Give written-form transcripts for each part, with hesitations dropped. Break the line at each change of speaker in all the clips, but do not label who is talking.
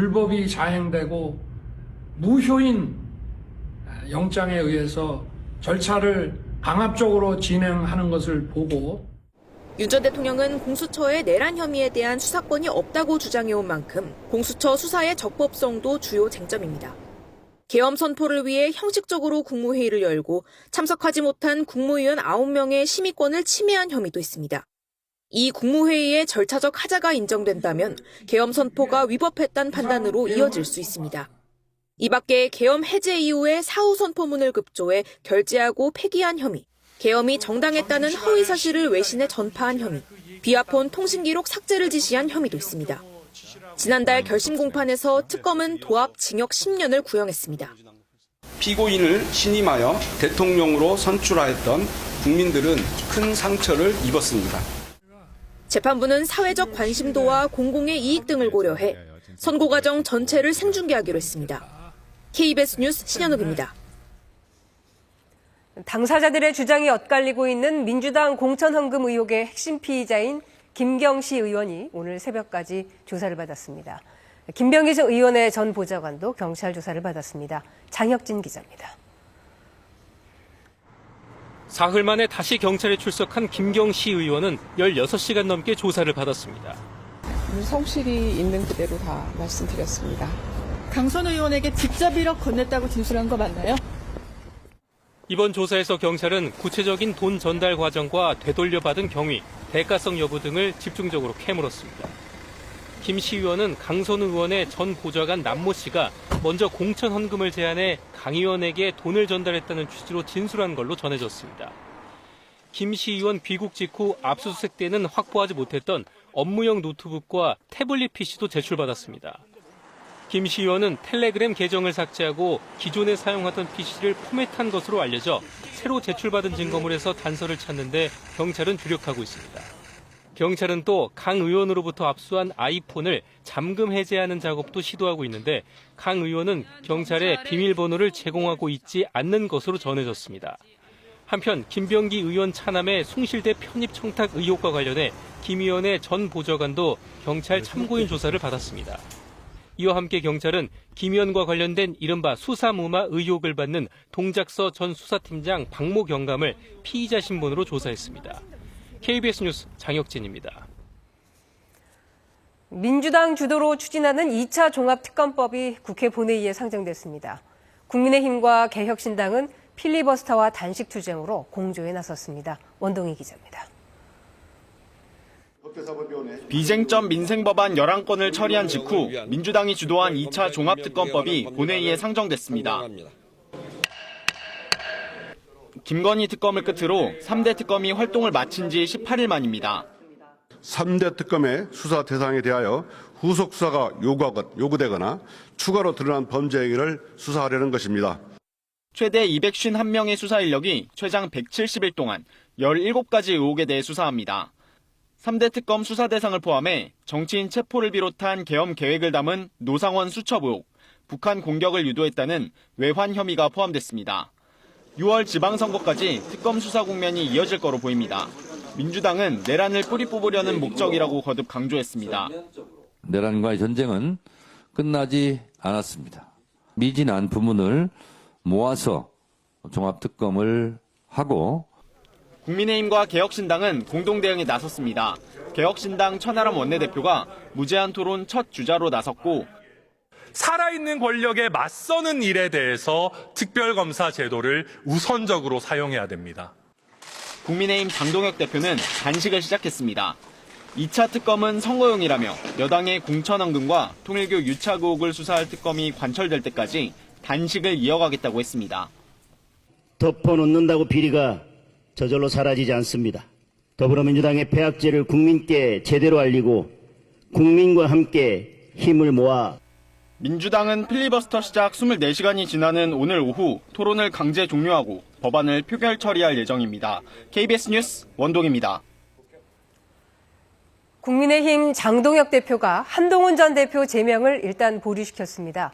불법이 자행되고 무효인 영장에 의해서 절차를 강압적으로 진행하는 것을 보고
윤 전 대통령은 공수처의 내란 혐의에 대한 수사권이 없다고 주장해온 만큼 공수처 수사의 적법성도 주요 쟁점입니다. 계엄 선포를 위해 형식적으로 국무회의를 열고 참석하지 못한 국무위원 9명의 심의권을 침해한 혐의도 있습니다. 이 국무회의의 절차적 하자가 인정된다면 계엄 선포가 위법했다는 판단으로 이어질 수 있습니다. 이 밖에 계엄 해제 이후에 사후 선포문을 급조해 결재하고 폐기한 혐의, 계엄이 정당했다는 허위 사실을 외신에 전파한 혐의, 비아폰 통신기록 삭제를 지시한 혐의도 있습니다. 지난달 결심 공판에서 특검은 도합 징역 10년을 구형했습니다.
피고인을 신임하여 대통령으로 선출하였던 국민들은 큰 상처를 입었습니다.
재판부는 사회적 관심도와 공공의 이익 등을 고려해 선고 과정 전체를 생중계하기로 했습니다. KBS 뉴스 신현욱입니다.
당사자들의 주장이 엇갈리고 있는 민주당 공천헌금 의혹의 핵심 피의자인 김경시 의원이 오늘 새벽까지 조사를 받았습니다. 김병기 의원의 전 보좌관도 경찰 조사를 받았습니다. 장혁진 기자입니다.
사흘 만에 다시 경찰에 출석한 김경시 의원은 16시간 넘게 조사를 받았습니다.
성실히 있는 그대로 다 말씀드렸습니다.
강선 의원에게 직접 1억 건넸다고 진술한 거 맞나요?
이번 조사에서 경찰은 구체적인 돈 전달 과정과 되돌려받은 경위, 대가성 여부 등을 집중적으로 캐물었습니다. 김 시 의원은 강선우 의원의 전 보좌관 남모 씨가 먼저 공천 헌금을 제안해 강 의원에게 돈을 전달했다는 취지로 진술한 걸로 전해졌습니다. 김 시 의원 귀국 직후 압수수색 때는 확보하지 못했던 업무용 노트북과 태블릿 PC도 제출받았습니다. 김 시 의원은 텔레그램 계정을 삭제하고 기존에 사용하던 PC를 포맷한 것으로 알려져 새로 제출받은 증거물에서 단서를 찾는 데 경찰은 주력하고 있습니다. 경찰은 또 강 의원으로부터 압수한 아이폰을 잠금 해제하는 작업도 시도하고 있는데 강 의원은 경찰에 비밀번호를 제공하고 있지 않는 것으로 전해졌습니다. 한편 김병기 의원 차남의 숭실대 편입 청탁 의혹과 관련해 김 의원의 전 보좌관도 경찰 참고인 조사를 받았습니다. 이와 함께 경찰은 김 의원과 관련된 이른바 수사무마 의혹을 받는 동작서 전 수사팀장 박모 경감을 피의자 신분으로 조사했습니다. KBS 뉴스 장혁진입니다.
민주당 주도로 추진하는 2차 종합특검법이 국회 본회의에 상정됐습니다. 국민의힘과 개혁신당은 필리버스터와 단식 투쟁으로 공조에 나섰습니다. 원동희 기자입니다.
비쟁점 민생법안 11건을 처리한 직후 민주당이 주도한 2차 종합특검법이 본회의에 상정됐습니다. 김건희 특검을 끝으로 3대 특검이 활동을 마친 지 18일 만입니다.
3대 특검의 수사 대상에 대하여 후속 수사가 요구되거나 추가로 드러난 범죄 행위를 수사하려는 것입니다.
최대 251명의 수사 인력이 최장 170일 동안 17가지 의혹에 대해 수사합니다. 3대 특검 수사 대상을 포함해 정치인 체포를 비롯한 계엄 계획을 담은 노상원 수첩 의혹, 북한 공격을 유도했다는 외환 혐의가 포함됐습니다. 6월 지방선거까지 특검 수사 국면이 이어질 거로 보입니다. 민주당은 내란을 뿌리 뽑으려는 목적이라고 거듭 강조했습니다.
내란과의 전쟁은 끝나지 않았습니다. 미진한 부문을 모아서 종합특검을 하고
국민의힘과 개혁신당은 공동대응에 나섰습니다. 개혁신당 천하람 원내대표가 무제한 토론 첫 주자로 나섰고
살아있는 권력에 맞서는 일에 대해서 특별검사 제도를 우선적으로 사용해야 됩니다.
국민의힘 장동혁 대표는 단식을 시작했습니다. 2차 특검은 선거용이라며 여당의 공천헌금과 통일교 유착 의혹을 수사할 특검이 관철될 때까지 단식을 이어가겠다고 했습니다.
덮어놓는다고 비리가 저절로 사라지지 않습니다. 더불어민주당의 폐악제를 국민께 제대로 알리고 국민과 함께 힘을 모아
민주당은 필리버스터 시작 24시간이 지나는 오늘 오후 토론을 강제 종료하고 법안을 표결 처리할 예정입니다. KBS 뉴스 원동입니다.
국민의힘 장동혁 대표가 한동훈 전 대표 제명을 일단 보류시켰습니다.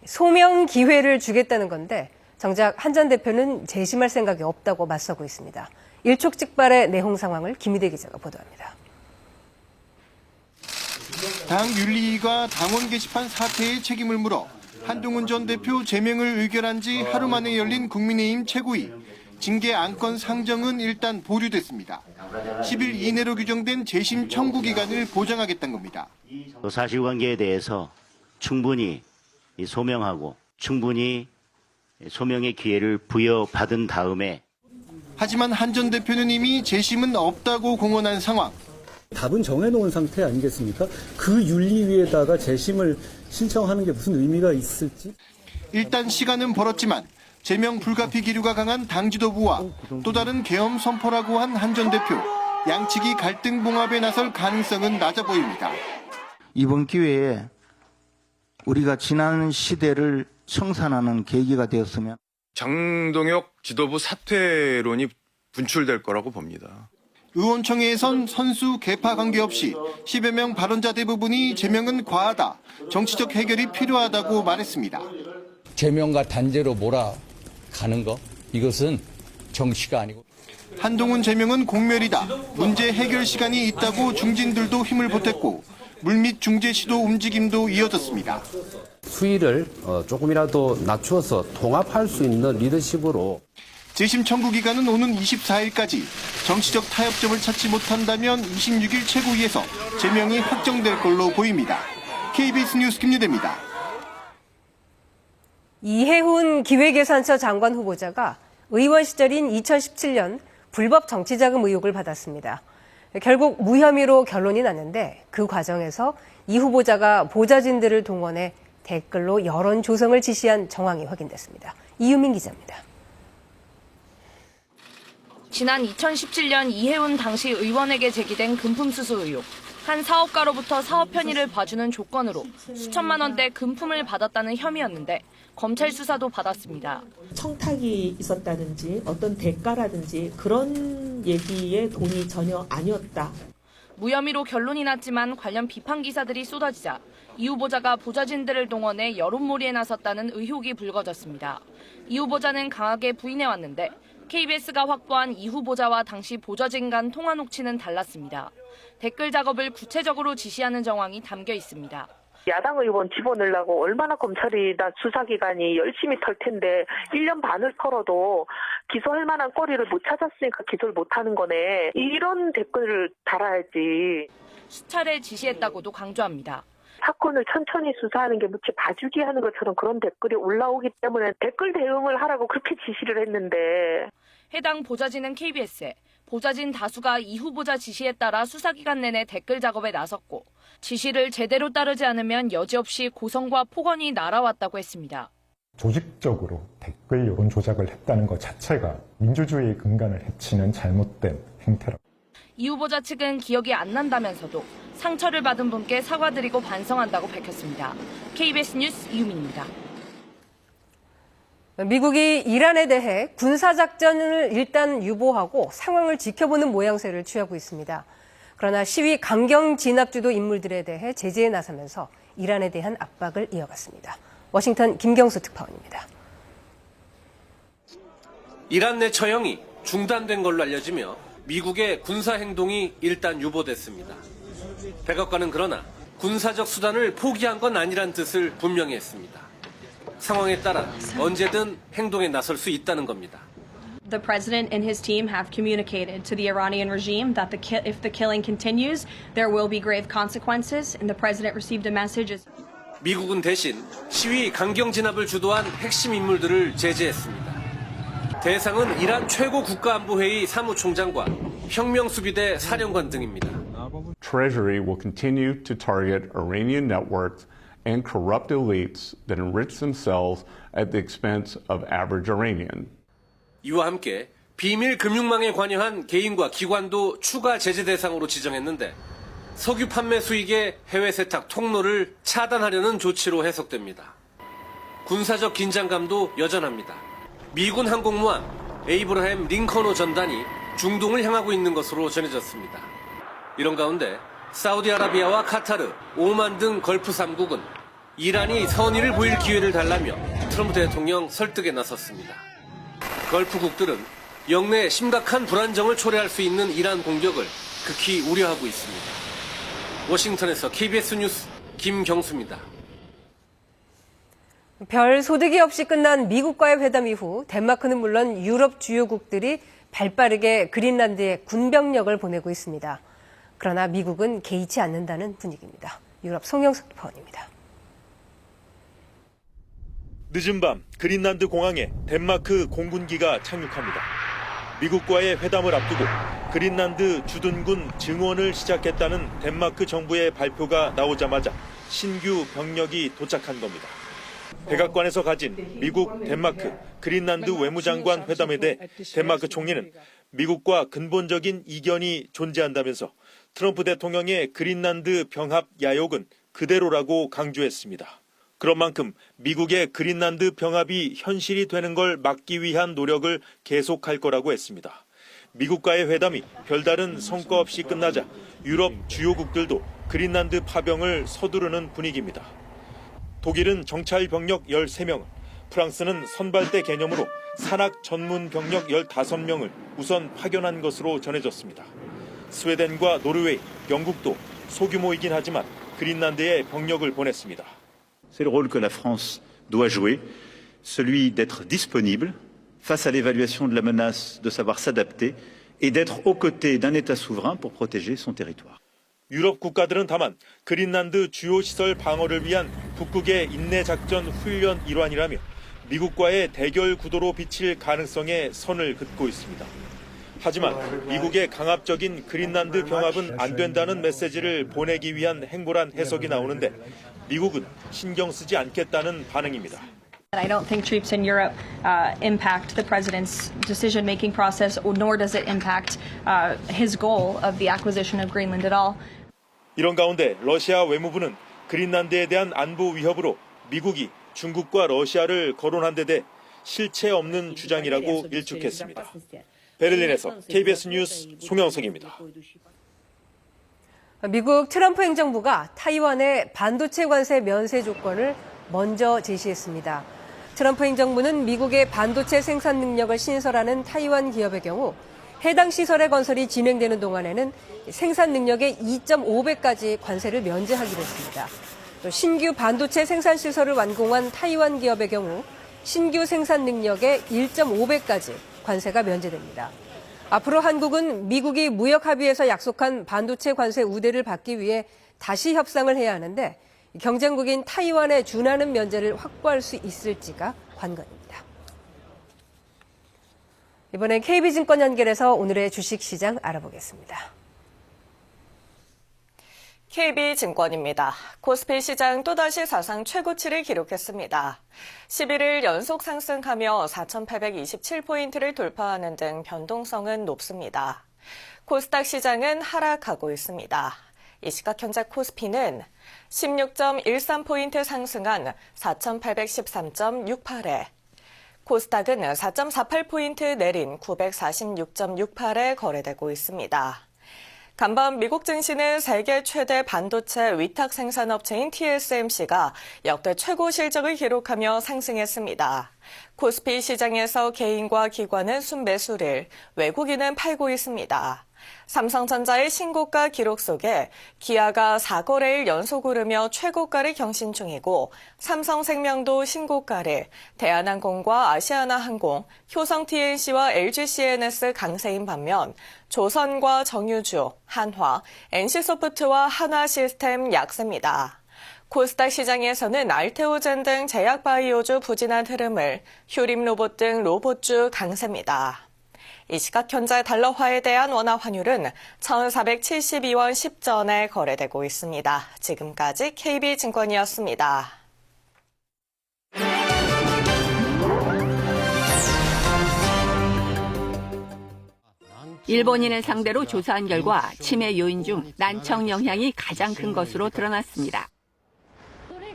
소명 기회를 주겠다는 건데 정작 한 전 대표는 재심할 생각이 없다고 맞서고 있습니다. 일촉즉발의 내홍 상황을 김희대 기자가 보도합니다.
당 윤리위가 당원 게시판 사태의 책임을 물어 한동훈 전 대표 제명을 의결한 지 하루 만에 열린 국민의힘 최고위. 징계 안건 상정은 일단 보류됐습니다. 10일 이내로 규정된 재심 청구 기간을 보장하겠다는 겁니다.
사실관계에 대해서 충분히 소명하고 충분히 소명의 기회를 부여받은 다음에
하지만 한 전 대표는 이미 재심은 없다고 공언한 상황.
답은 정해놓은 상태 아니겠습니까? 그 윤리위에다가 재심을 신청하는 게 무슨 의미가 있을지.
일단 시간은 벌었지만 제명 불가피 기류가 강한 당 지도부와 또 다른 계엄 선포라고 한 한 전 대표. 양측이 갈등 봉합에 나설 가능성은 낮아 보입니다.
이번 기회에 우리가 지난 시대를 청산하는 계기가 되었으면.
장동혁 지도부 사퇴론이 분출될 거라고 봅니다.
의원총회에선 선수 계파 관계없이 10여 명 발언자 대부분이 제명은 과하다, 정치적 해결이 필요하다고 말했습니다.
제명과 단죄로 몰아가는 거, 이것은 정치가 아니고.
한동훈 제명은 공멸이다. 문제 해결 시간이 있다고 중진들도 힘을 보탰고 물밑 중재 시도 움직임도 이어졌습니다.
수위를 조금이라도 낮추어서 통합할 수 있는 리더십으로.
재심 청구 기간은 오는 24일까지. 정치적 타협점을 찾지 못한다면 26일 최고위에서 제명이 확정될 걸로 보입니다. KBS 뉴스 김유대입니다.
이해훈 기획예산처 장관 후보자가 의원 시절인 2017년 불법 정치자금 의혹을 받았습니다. 결국 무혐의로 결론이 났는데 그 과정에서 이 후보자가 보좌진들을 동원해 댓글로 여론 조성을 지시한 정황이 확인됐습니다. 이유민 기자입니다.
지난 2017년 이해훈 당시 의원에게 제기된 금품수수 의혹. 한 사업가로부터 사업 편의를 봐주는 조건으로 수천만 원대 금품을 받았다는 혐의였는데 검찰 수사도 받았습니다.
청탁이 있었다든지 어떤 대가라든지 그런 얘기에 돈이 전혀 아니었다.
무혐의로 결론이 났지만 관련 비판 기사들이 쏟아지자 이 후보자가 보좌진들을 동원해 여론몰이에 나섰다는 의혹이 불거졌습니다. 이 후보자는 강하게 부인해왔는데 KBS가 확보한 이 후보자와 당시 보좌진 간 통화 녹취는 달랐습니다. 댓글 작업을 구체적으로 지시하는 정황이 담겨 있습니다.
야당 의원 집어넣으려고 얼마나 검찰이나 수사기관이 열심히 털 텐데 1년 반을 털어도 기소할 만한 거리를 못 찾았으니까 기소를 못하는 거네. 이런 댓글을 달아야지.
수차례 지시했다고도 강조합니다.
사건을 천천히 수사하는 게 무척 봐주기 하는 것처럼 그런 댓글이 올라오기 때문에 댓글 대응을 하라고 그렇게 지시를 했는데.
해당 보좌진은 KBS에 보좌진 다수가 이 후보자 지시에 따라 수사기간 내내 댓글 작업에 나섰고 지시를 제대로 따르지 않으면 여지없이 고성과 폭언이 날아왔다고 했습니다.
조직적으로 댓글 여론 조작을 했다는 것 자체가 민주주의의 근간을 해치는 잘못된 행태라고.
이 후보자 측은 기억이 안 난다면서도 상처를 받은 분께 사과드리고 반성한다고 밝혔습니다. KBS 뉴스 이유민입니다.
미국이 이란에 대해 군사작전을 일단 유보하고 상황을 지켜보는 모양새를 취하고 있습니다. 그러나 시위 강경 진압주도 인물들에 대해 제재에 나서면서 이란에 대한 압박을 이어갔습니다. 워싱턴 김경수 특파원입니다.
이란 내 처형이 중단된 걸로 알려지며 미국의 군사행동이 일단 유보됐습니다. 백악관은 그러나 군사적 수단을 포기한 건 아니란 뜻을 분명히 했습니다. 상황에 따라 언제든 행동에 나설 수 있다는 겁니다.
The president and his team have communicated to the Iranian regime that if the killing continues, there will be grave consequences, and the president received a message.
미국은 대신 시위 강경 진압을 주도한 핵심 인물들을 제재했습니다. 대상은 이란 최고 국가안보회의 사무총장과 혁명수비대 사령관 등입니다.
Treasury will continue to target Iranian networks and corrupt elites that enrich themselves at the expense of average Iranian.
이와 함께 비밀 금융망에 관여한 개인과 기관도 추가 제재 대상으로 지정했는데 석유 판매 수익의 해외 세탁 통로를 차단하려는 조치로 해석됩니다. 군사적 긴장감도 여전합니다. 미군 항공모함 에이브러햄 링컨호 전단이 중동을 향하고 있는 것으로 전해졌습니다. 이런 가운데 사우디아라비아와 카타르, 오만 등 걸프 3국은 이란이 선의를 보일 기회를 달라며 트럼프 대통령 설득에 나섰습니다. 걸프국들은 영내에 심각한 불안정을 초래할 수 있는 이란 공격을 극히 우려하고 있습니다. 워싱턴에서 KBS 뉴스 김경수입니다.
별 소득이 없이 끝난 미국과의 회담 이후 덴마크는 물론 유럽 주요국들이 발빠르게 그린란드에 군병력을 보내고 있습니다. 그러나 미국은 개의치 않는다는 분위기입니다. 유럽 송영석 리포터입니다.
늦은 밤 그린란드 공항에 덴마크 공군기가 착륙합니다. 미국과의 회담을 앞두고 그린란드 주둔군 증원을 시작했다는 덴마크 정부의 발표가 나오자마자 신규 병력이 도착한 겁니다. 백악관에서 가진 미국, 덴마크, 그린란드 외무장관 회담에 대해 덴마크 총리는 미국과 근본적인 이견이 존재한다면서 트럼프 대통령의 그린란드 병합 야욕은 그대로라고 강조했습니다. 그런 만큼 미국의 그린란드 병합이 현실이 되는 걸 막기 위한 노력을 계속할 거라고 했습니다. 미국과의 회담이 별다른 성과 없이 끝나자 유럽 주요국들도 그린란드 파병을 서두르는 분위기입니다. 독일은 정찰 병력 13명을, 프랑스는 선발대 개념으로 산악 전문 병력 15명을 우선 파견한 것으로 전해졌습니다. 스웨덴과 노르웨이, 영국도 소규모이긴 하지만 그린란드에 병력을 보냈습니다.
C'est le rôle que la France doit jouer, celui d'être disponible face à l'évaluation de la menace, de savoir s'adapter et d'être aux côtés d'un État souverain pour protéger son territoire.
유럽 국가들은 다만 그린란드 주요 시설 방어를 위한 북극의 인내 작전 훈련 일환이라며 미국과의 대결 구도로 비칠 가능성에 선을 긋고 있습니다. 하지만 미국의 강압적인 그린란드 병합은 안 된다는 메시지를 보내기 위한 행보란 해석이 나오는데 미국은 신경 쓰지 않겠다는 반응입니다.
I don't think troops in Europe impact the president's decision-making process, nor does it impact his goal of the acquisition of Greenland at all.
이런 가운데 러시아 외무부는 그린란드에 대한 안보 위협으로 미국이 중국과 러시아를 거론한 데 대해 실체 없는 주장이라고 일축했습니다. 베를린에서 KBS 뉴스 송영석입니다.
미국 트럼프 행정부가 타이완의 반도체 관세 면세 조건을 먼저 제시했습니다. 트럼프 행정부는 미국의 반도체 생산 능력을 신설하는 타이완 기업의 경우 해당 시설의 건설이 진행되는 동안에는 생산 능력의 2.5배까지 관세를 면제하기로 했습니다. 또 신규 반도체 생산 시설을 완공한 타이완 기업의 경우 신규 생산 능력의 1.5배까지 관세가 면제됩니다. 앞으로 한국은 미국이 무역 합의에서 약속한 반도체 관세 우대를 받기 위해 다시 협상을 해야 하는데 경쟁국인 타이완에 준하는 면제를 확보할 수 있을지가 관건입니다. 이번엔 KB증권 연결해서 오늘의 주식시장 알아보겠습니다.
KB증권입니다. 코스피 시장 또다시 사상 최고치를 기록했습니다. 11일 연속 상승하며 4,827포인트를 돌파하는 등 변동성은 높습니다. 코스닥 시장은 하락하고 있습니다. 이 시각 현재 코스피는 16.13포인트 상승한 4,813.68에 코스닥은 4.48포인트 내린 946.68에 거래되고 있습니다. 간밤 미국 증시는 세계 최대 반도체 위탁 생산업체인 TSMC가 역대 최고 실적을 기록하며 상승했습니다. 코스피 시장에서 개인과 기관은 순매수를, 외국인은 팔고 있습니다. 삼성전자의 신고가 기록 속에 기아가 4거래일 연속 오르며 최고가를 경신 중이고 삼성생명도 신고가를, 대한항공과 아시아나항공, 효성TNC와 LGCNS 강세인 반면 조선과 정유주, 한화, NC소프트와 한화시스템 약세입니다. 코스닥 시장에서는 알테오젠 등 제약바이오주 부진한 흐름을, 휴림로봇 등 로봇주 강세입니다. 이 시각 현재 달러화에 대한 원화 환율은 1,472원 10전에 거래되고 있습니다. 지금까지 KB증권이었습니다.
일본인을 상대로 조사한 결과 치매 요인 중 난청 영향이 가장 큰 것으로 드러났습니다.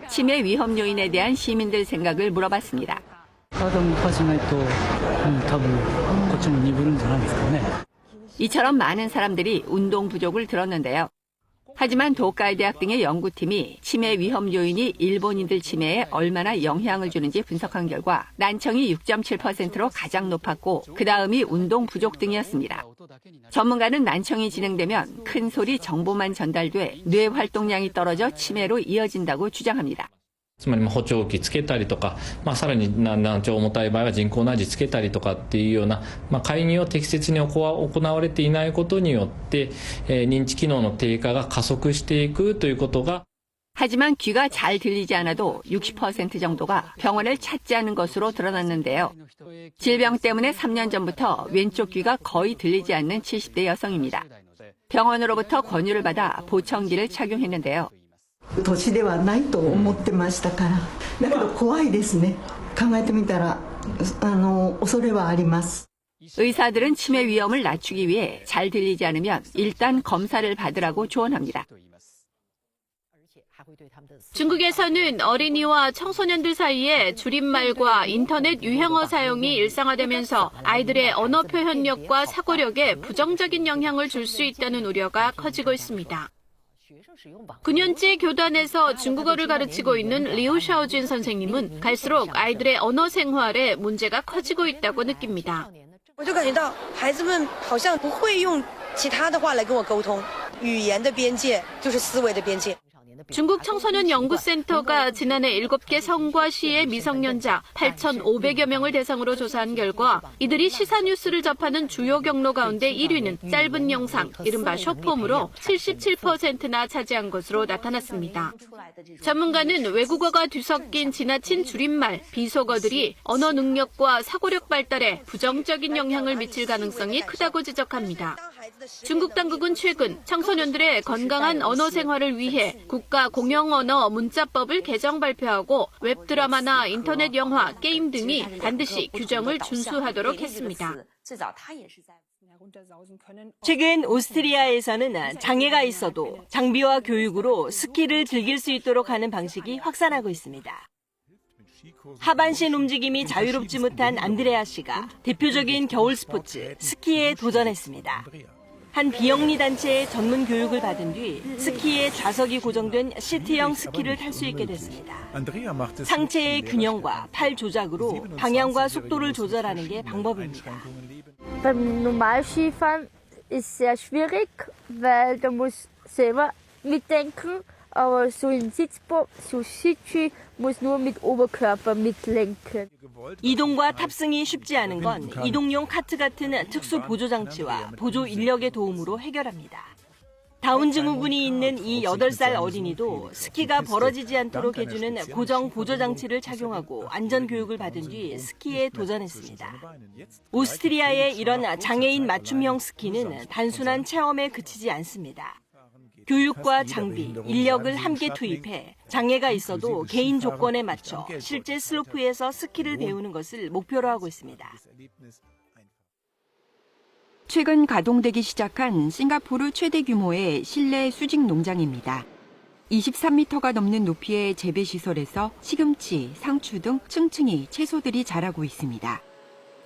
치매 위험 요인에 대한 시민들 생각을 물어봤습니다. 이처럼 많은 사람들이 운동 부족을 들었는데요. 하지만 도카이 대학 등의 연구팀이 치매 위험 요인이 일본인들 치매에 얼마나 영향을 주는지 분석한 결과 난청이 6.7%로 가장 높았고 그 다음이 운동 부족 등이었습니다. 전문가는 난청이 진행되면 큰 소리 정보만 전달돼 뇌 활동량이 떨어져 치매로 이어진다고 주장합니다.
つまり補聴器つけたりとか、さらに難聴を重たい場合は人工内耳つけたりとかっていうような、介入を適切に行われていないことによって、認知機能の低下が加速していくということが
하지만 귀가 잘 들리지 않아도 60% 정도가 병원을 찾지 않은 것으로 드러났는데요. 질병 때문에 3년 전부터 왼쪽 귀가 거의 들리지 않는 70대 여성입니다. 병원으로부터 권유를 받아 보청기를 착용했는데요.
年ではないと思ってましたから。だけど怖いですね。考えてみたら恐れはあります。
의사들은 치매 위험을 낮추기 위해 잘 들리지 않으면 일단 검사를 받으라고 조언합니다.
중국에서는 어린이와 청소년들 사이에 줄임말과 인터넷 유행어 사용이 일상화되면서 아이들의 언어 표현력과 사고력에 부정적인 영향을 줄 수 있다는 우려가 커지고 있습니다. 9년째 교단에서 중국어를 가르치고 있는 리우 샤오준 선생님은 갈수록 아이들의 언어 생활에 문제가 커지고 있다고 느낍니다.
我就感觉到孩子们好像不会用其他的话来跟我沟通，语言的边界就是思维的边界。
중국 청소년 연구센터가 지난해 7개 성과 시의 미성년자 8,500여 명을 대상으로 조사한 결과 이들이 시사 뉴스를 접하는 주요 경로 가운데 1위는 짧은 영상, 이른바 숏폼으로 77%나 차지한 것으로 나타났습니다. 전문가는 외국어가 뒤섞인 지나친 줄임말, 비속어들이 언어 능력과 사고력 발달에 부정적인 영향을 미칠 가능성이 크다고 지적합니다. 중국 당국은 최근 청소년들의 건강한 언어 생활을 위해 국가 공용 언어 문자법을 개정 발표하고 웹드라마나 인터넷 영화, 게임 등이 반드시 규정을 준수하도록 했습니다.
최근 오스트리아에서는 장애가 있어도 장비와 교육으로 스키를 즐길 수 있도록 하는 방식이 확산하고 있습니다. 하반신 움직임이 자유롭지 못한 안드레아 씨가 대표적인 겨울 스포츠 스키에 도전했습니다. 한 비영리 단체의 전문 교육을 받은 뒤 스키에 좌석이 고정된 시트형 스키를 탈 수 있게 됐습니다. 상체의 균형과 팔 조작으로 방향과 속도를 조절하는 게 방법입니다.
Beim Normalskifahren ist sehr schwierig, weil da muss selber mitdenken, aber so im Sitzski muss nur mit Oberkörper mitlenken.
이동과 탑승이 쉽지 않은 건 이동용 카트 같은 특수 보조 장치와 보조 인력의 도움으로 해결합니다. 다운 증후군이 있는 이 8살 어린이도 스키가 벌어지지 않도록 해주는 고정 보조 장치를 착용하고 안전 교육을 받은 뒤 스키에 도전했습니다. 오스트리아의 이런 장애인 맞춤형 스키는 단순한 체험에 그치지 않습니다. 교육과 장비, 인력을 함께 투입해 장애가 있어도 개인 조건에 맞춰 실제 슬로프에서 스키를 배우는 것을 목표로 하고 있습니다.
최근 가동되기 시작한 싱가포르 최대 규모의 실내 수직 농장입니다. 23m가 넘는 높이의 재배시설에서 시금치, 상추 등 층층이 채소들이 자라고 있습니다.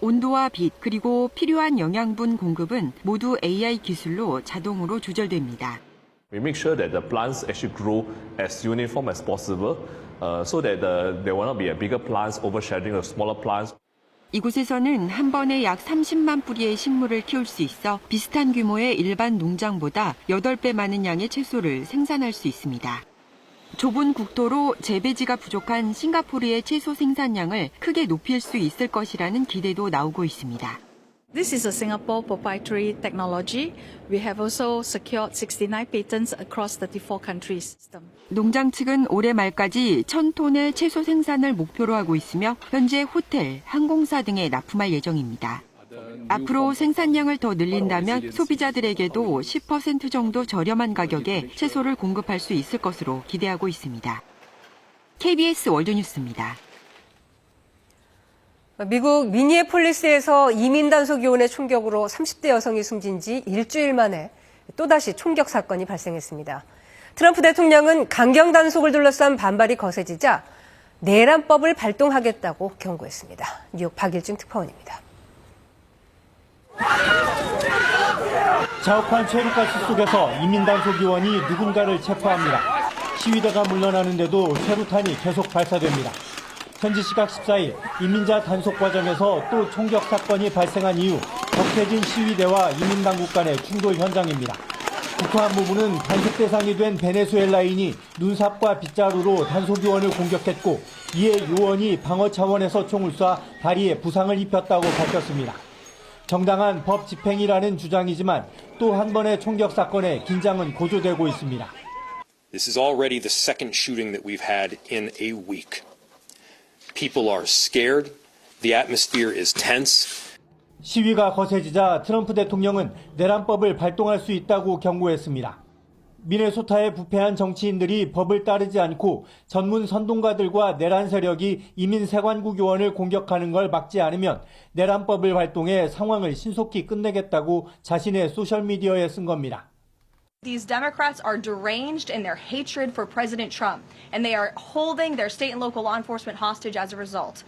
온도와 빛 그리고 필요한 영양분 공급은 모두 AI 기술로 자동으로 조절됩니다.
We make sure that the plants actually grow as uniform as possible, so that there will not be a bigger plants overshadowing the smaller plants.
이곳에서는 한 번에 약 30만 뿌리의 식물을 키울 수 있어 비슷한 규모의 일반 농장보다 8배 많은 양의 채소를 생산할 수 있습니다. 좁은 국토로 재배지가 부족한 싱가포르의 채소 생산량을 크게 높일 수 있을 것이라는 기대도 나오고 있습니다.
This is a Singapore proprietary technology. We have also secured 69 patents across 34 countries.
농장 측은 올해 말까지 1,000톤의 채소 생산을 목표로 하고 있으며 현재 호텔, 항공사 등에 납품할 예정입니다. 앞으로 생산량을 더 늘린다면 소비자들에게도 10% 정도 저렴한 가격에 채소를 공급할 수 있을 것으로 기대하고 있습니다. KBS 월드뉴스입니다.
미국 미니애폴리스에서 이민단속요원의 총격으로 30대 여성이 숨진 지 일주일 만에 또다시 총격 사건이 발생했습니다. 트럼프 대통령은 강경 단속을 둘러싼 반발이 거세지자 내란법을 발동하겠다고 경고했습니다. 뉴욕 박일중 특파원입니다.
자욱한 체류가스 속에서 이민단속요원이 누군가를 체포합니다. 시위대가 물러나는데도 체류탄이 계속 발사됩니다. 현지 시각 14일 이민자 단속 과정에서 또 총격 사건이 발생한 이후 격해진 시위대와 이민당국 간의 충돌 현장입니다. 국토안보부는 단속 대상이 된 베네수엘라인이 눈삽과 빗자루로 단속요원을 공격했고 이에 요원이 방어 차원에서 총을 쏴 다리에 부상을 입혔다고 밝혔습니다. 정당한 법 집행이라는 주장이지만 또 한 번의 총격 사건에 긴장은 고조되고 있습니다.
This is already the second shooting that we've had in a week. People are scared. The atmosphere is tense.
시위가 거세지자 트럼프 대통령은 내란법을 발동할 수 있다고 경고했습니다. 미네소타에 부패한 정치인들이 법을 따르지 않고 전문 선동가들과 내란 세력이 이민 세관국 요원을 공격하는 걸 막지 않으면 내란법을 발동해 상황을 신속히 끝내겠다고 자신의 소셜미디어에 쓴 겁니다.
These Democrats are deranged in their hatred for President Trump, and they are holding their state and local law enforcement hostage as a result.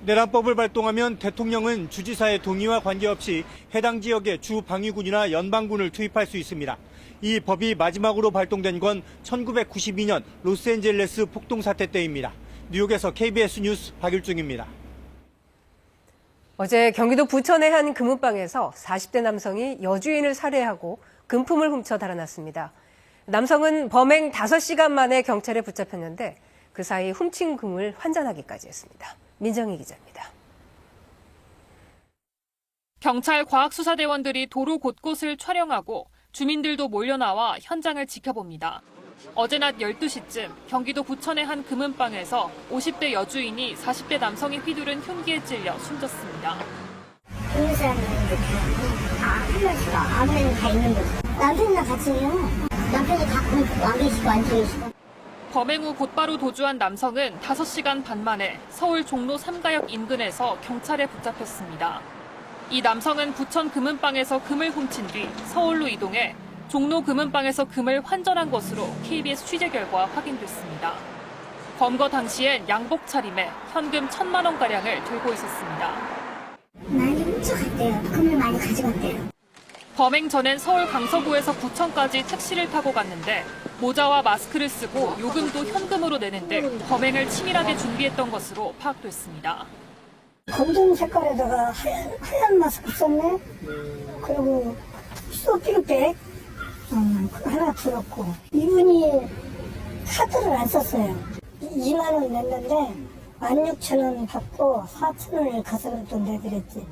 내란법을 발동하면 대통령은 주지사의 동의와 관계없이 해당 지역에 주 방위군이나 연방군을 투입할 수 있습니다. 이 법이 마지막으로 발동된 건 1992년 로스앤젤레스 폭동 사태 때입니다. 뉴욕에서 KBS 뉴스 박일중입니다.
어제 경기도 부천의 한 금은방에서 40대 남성이 여주인을 살해하고 금품을 훔쳐 달아났습니다. 남성은 범행 5시간 만에 경찰에 붙잡혔는데 그 사이 훔친 금을 환전하기까지 했습니다. 민정희 기자입니다.
경찰 과학수사대원들이 도로 곳곳을 촬영하고 주민들도 몰려나와 현장을 지켜봅니다. 어제 낮 12시쯤 경기도 부천의 한 금은방에서 50대 여주인이 40대 남성이 휘두른 흉기에 찔려 숨졌습니다.
있는 사람은 흘러지가 아무래도 다 있는 거지. 남편이랑 같이 해요. 남편이 가끔 와 계시고 안 계시고.
범행 후 곧바로 도주한 남성은 5시간 반 만에 서울 종로 3가역 인근에서 경찰에 붙잡혔습니다. 이 남성은 부천 금은방에서 금을 훔친 뒤 서울로 이동해 종로 금은방에서 금을 환전한 것으로 KBS 취재 결과 확인됐습니다. 검거 당시엔 양복 차림에 현금 1,000만 원가량을 들고 있었습니다.
많이 훔쳐갔대요. 금을 많이 가져갔대요.
범행 전엔 서울 강서구에서 부천까지 택시를 타고 갔는데 모자와 마스크를 쓰고 요금도 현금으로 내는 등 범행을 치밀하게 준비했던 것으로 파악됐습니다.
검정 색깔에다가 하얀 마스크 썼네. 그리고 쇼핑백 하나 들었고 이분이 카드를 안 썼어요. 2만 원 냈는데 16,000원 받고 4,000원을 가서는 또 내드렸지.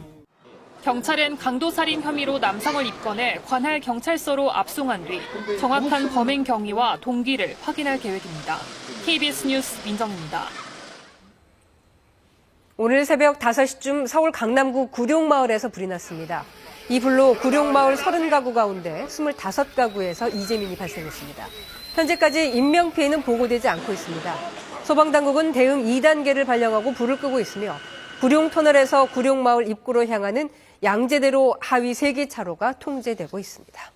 경찰은 강도살인 혐의로 남성을 입건해 관할 경찰서로 압송한 뒤 정확한 범행 경위와 동기를 확인할 계획입니다. KBS 뉴스 민정입니다.
오늘 새벽 5시쯤 서울 강남구 구룡마을에서 불이 났습니다. 이 불로 구룡마을 30가구 가운데 25가구에서 이재민이 발생했습니다. 현재까지 인명피해는 보고되지 않고 있습니다. 소방당국은 대응 2단계를 발령하고 불을 끄고 있으며 구룡터널에서 구룡마을 입구로 향하는 양재대로 하위 3개 차로가 통제되고 있습니다.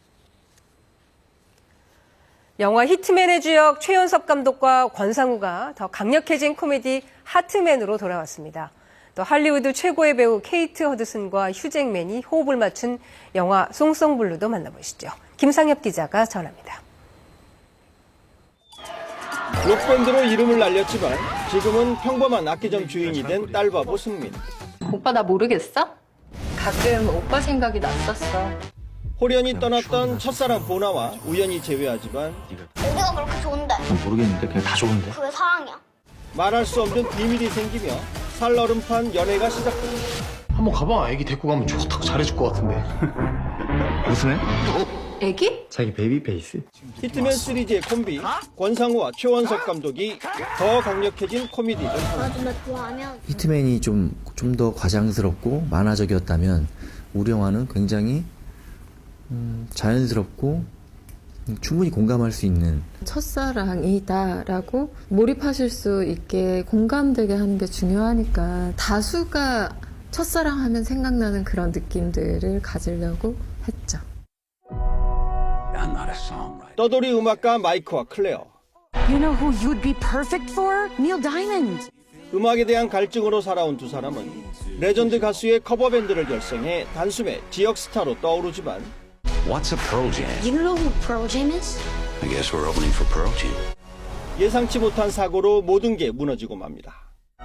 영화 히트맨의 주역 최연석 감독과 권상우가 더 강력해진 코미디 하트맨으로 돌아왔습니다. 또 할리우드 최고의 배우 케이트 허드슨과 휴잭맨이 호흡을 맞춘 영화 송송블루도 만나보시죠. 김상엽 기자가 전합니다.
록밴드로 이름을 날렸지만 지금은 평범한 악기점 주인이 된 딸바보 승민.
오빠 나 모르겠어? 가끔 오빠 생각이 났었어.
호련히 떠났던 첫사랑 보나와 우연히 재회하지만
우리가 그렇게 좋은데.
모르겠는데 그냥 다 좋은데.
그게 사랑이야.
말할 수 없는 비밀이 생기며 살얼음판 연애가 시작됩니다.
한번 가봐. 애기 데리고 가면 좋다고 잘해줄 것 같은데. 무슨 애?
애기?
자기 베이비 페이스.
히트맨 시리즈의 콤비 권상우와 최원석 감독이 더 강력해진 코미디를
좋아하면
히트맨이 좀 더 과장스럽고 만화적이었다면 우리 영화는 굉장히 자연스럽고 충분히 공감할 수 있는
첫사랑이다라고 몰입하실 수 있게 공감되게 하는 게 중요하니까 다수가 첫사랑 하면 생각나는 그런 느낌들을 가지려고 했죠.
떠돌이 음악가 마이크와 클레어.
You know who you'd be perfect for? Neil Diamond.
음악에 대한 갈증으로 살아온 두 사람은 레전드 가수의 커버밴드를 결성해 단숨에 지역 스타로 떠오르지만
What's a Pearl Jam?
You know who Pearl Jam is?
I guess we're opening for Pearl Jam.
예상치 못한 사고로 모든 게 무너지고 맙니다.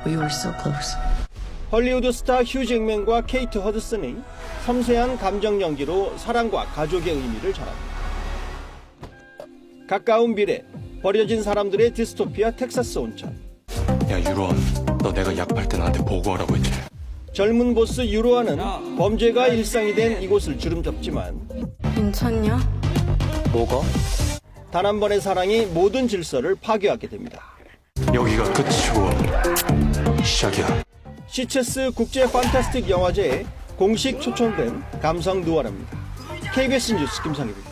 We were so close.
헐리우드 스타 휴 잭맨과 케이트 허드슨의 섬세한 감정 연기로 사랑과 가족의 의미를 전합니다. 가까운 미래, 버려진 사람들의 디스토피아 텍사스 온천.
야 유로아, 너 내가 약 팔 때 나한테 보고하라고 했지?
젊은 보스 유로아는 범죄가 일상이 된 이곳을 주름잡지만
괜찮냐?
뭐가?
단 한 번의 사랑이 모든 질서를 파괴하게 됩니다.
여기가 끝이고 시작이야.
시체스 국제 판타스틱 영화제에 공식 초청된 감성 누아르입니다. KBS 뉴스 김상입입니다.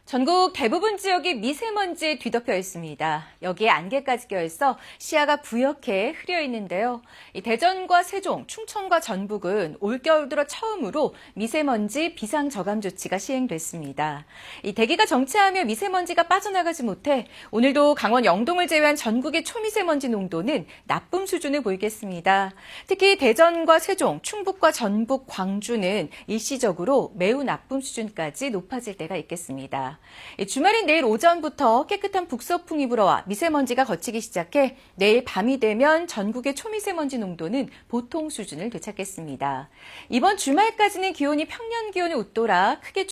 전국 대부분 지역이 미세먼지에 뒤덮여 있습니다. 여기에 안개까지 껴있어 시야가 부옇게 흐려 있는데요. 이 대전과 세종, 충청과 전북은 올겨울 들어 처음으로 미세먼지 비상저감 조치가 시행됐습니다. 이 대기가 정체하며 미세먼지가 빠져나가지 못해 오늘도 강원 영동을 제외한 전국의 초미세먼지 농도는 나쁨 수준을 보이겠습니다. 특히 대전과 세종, 충북과 전북, 광주는 일시적으로 매우 나쁨 수준까지 높아질 때가 있겠습니다. 주말인 내일 오전부터 깨끗한 북서풍이 불어와 미세먼지가 걷히기 시작해 내일 밤이 되면 전국의 초미세먼지 농도는 보통 수준을 되찾겠습니다. 이번 주말까지는 기온이 평년 기온에 웃돌아 크게